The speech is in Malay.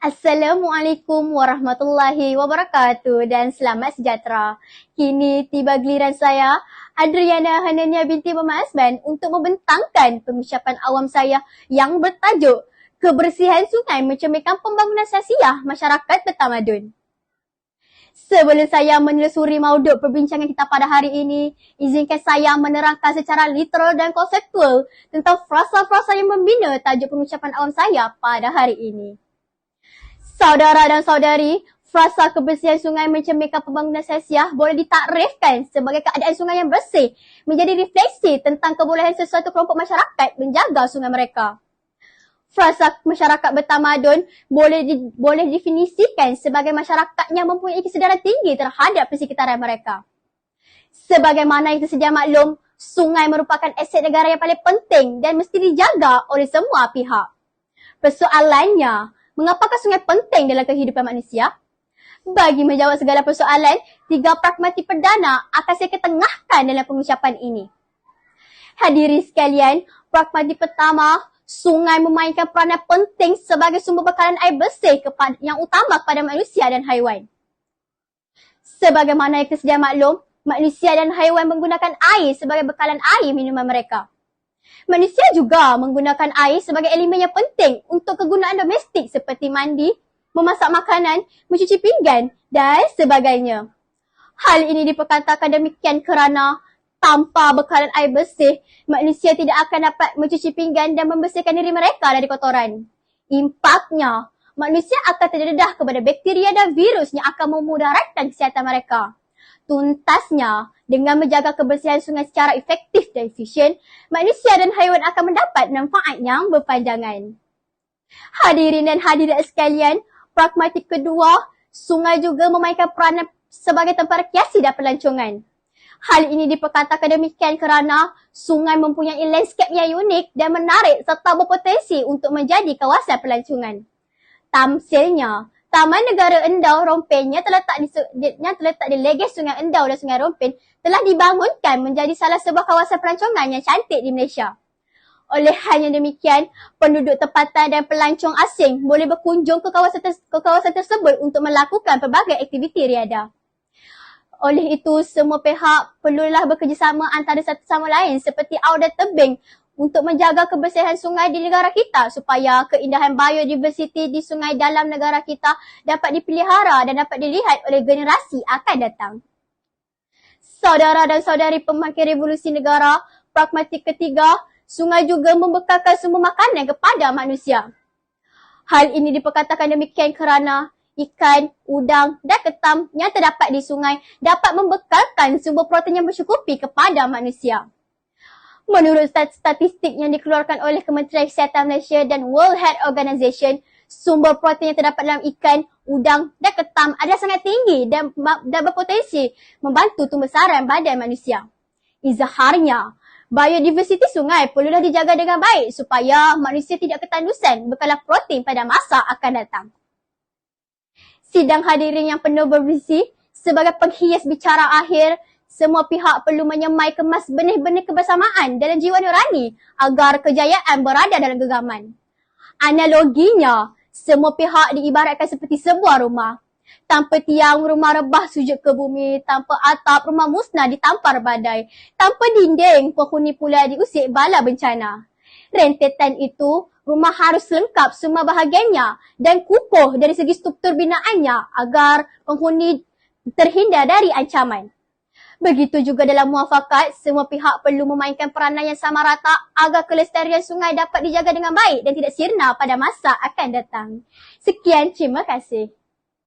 Assalamualaikum warahmatullahi wabarakatuh dan selamat sejahtera. Kini tiba giliran saya, Adriana Hanania binti Muhammad Azman untuk membentangkan pengucapan awam saya yang bertajuk Kebersihan Sungai Mencerminkan Pembangunan Sasiah Masyarakat Bertamadun. Sebelum saya menelusuri mauduk perbincangan kita pada hari ini, izinkan saya menerangkan secara literal dan konseptual tentang frasa-frasa yang membina tajuk pengucapan awam saya pada hari ini. Saudara dan saudari, frasa kebersihan sungai mencerminkan pembangunan sasiah boleh ditakrifkan sebagai keadaan sungai yang bersih menjadi refleksi tentang kebolehan sesuatu kelompok masyarakat menjaga sungai mereka. Frasa masyarakat bertamadun boleh definisikan sebagai masyarakat yang mempunyai kesedaran tinggi terhadap persekitaran mereka. Sebagaimana yang tersedia maklum, sungai merupakan aset negara yang paling penting dan mesti dijaga oleh semua pihak. Persoalannya, mengapakah sungai penting dalam kehidupan manusia? Bagi menjawab segala persoalan, 3 pragmatik perdana akan saya ketengahkan dalam pengucapan ini. Hadirin sekalian, pragmatik pertama, sungai memainkan peranan penting sebagai sumber bekalan air bersih yang utama kepada manusia dan haiwan. Sebagaimana yang tersedia maklum, manusia dan haiwan menggunakan air sebagai bekalan air minuman mereka. Manusia juga menggunakan air sebagai elemen yang penting untuk kegunaan domestik seperti mandi, memasak makanan, mencuci pinggan dan sebagainya. Hal ini diperkatakan demikian kerana tanpa bekalan air bersih, manusia tidak akan dapat mencuci pinggan dan membersihkan diri mereka dari kotoran. Impaknya, manusia akan terdedah kepada bakteria dan virus yang akan memudaratkan kesihatan mereka. Tuntasnya, dengan menjaga kebersihan sungai secara efektif dan efisien, manusia dan haiwan akan mendapat manfaat yang berpanjangan. Hadirin dan hadirat sekalian, pragmatik kedua, sungai juga memainkan peranan sebagai tempat rekreasi dan pelancongan. Hal ini diperkatakan demikian kerana sungai mempunyai landscape yang unik dan menarik serta berpotensi untuk menjadi kawasan pelancongan. Tamsilnya, Taman Negara Endau Rompen yang terletak di legeh Sungai Endau dan Sungai Rompen telah dibangunkan menjadi salah sebuah kawasan pelancongan yang cantik di Malaysia. Oleh hal yang demikian, penduduk tempatan dan pelancong asing boleh berkunjung ke kawasan tersebut untuk melakukan pelbagai aktiviti riadah. Oleh itu, semua pihak perlulah bekerjasama antara satu sama lain seperti awal dan tebing untuk menjaga kebersihan sungai di negara kita supaya keindahan biodiversiti di sungai dalam negara kita dapat dipelihara dan dapat dilihat oleh generasi akan datang. Saudara dan saudari pemangkin revolusi negara, pragmatik ketiga, sungai juga membekalkan sumber makanan kepada manusia. Hal ini diperkatakan demikian kerana ikan, udang dan ketam yang terdapat di sungai dapat membekalkan sumber protein yang mencukupi kepada manusia. Menurut statistik yang dikeluarkan oleh Kementerian Kesihatan Malaysia dan World Health Organization, sumber protein yang terdapat dalam ikan, udang dan ketam adalah sangat tinggi dan berpotensi membantu tumbesaran badan manusia. Izaharnya, biodiversiti sungai perlulah dijaga dengan baik supaya manusia tidak ketandusan bekalan protein pada masa akan datang. Sidang hadirin yang penuh bervisi, sebagai penghias bicara akhir, semua pihak perlu menyemai kemas benih-benih kebersamaan dalam jiwa nurani agar kejayaan berada dalam genggaman. Analoginya, semua pihak diibaratkan seperti sebuah rumah. Tanpa tiang, rumah rebah sujud ke bumi. Tanpa atap, rumah musnah ditampar badai. Tanpa dinding, penghuni pula diusik bala bencana. Rentetan itu, rumah harus lengkap semua bahagiannya dan kukuh dari segi struktur binaannya agar penghuni terhindar dari ancaman. Begitu juga dalam muafakat, semua pihak perlu memainkan peranan yang sama rata agar kelestarian sungai dapat dijaga dengan baik dan tidak sirna pada masa akan datang. Sekian, terima kasih.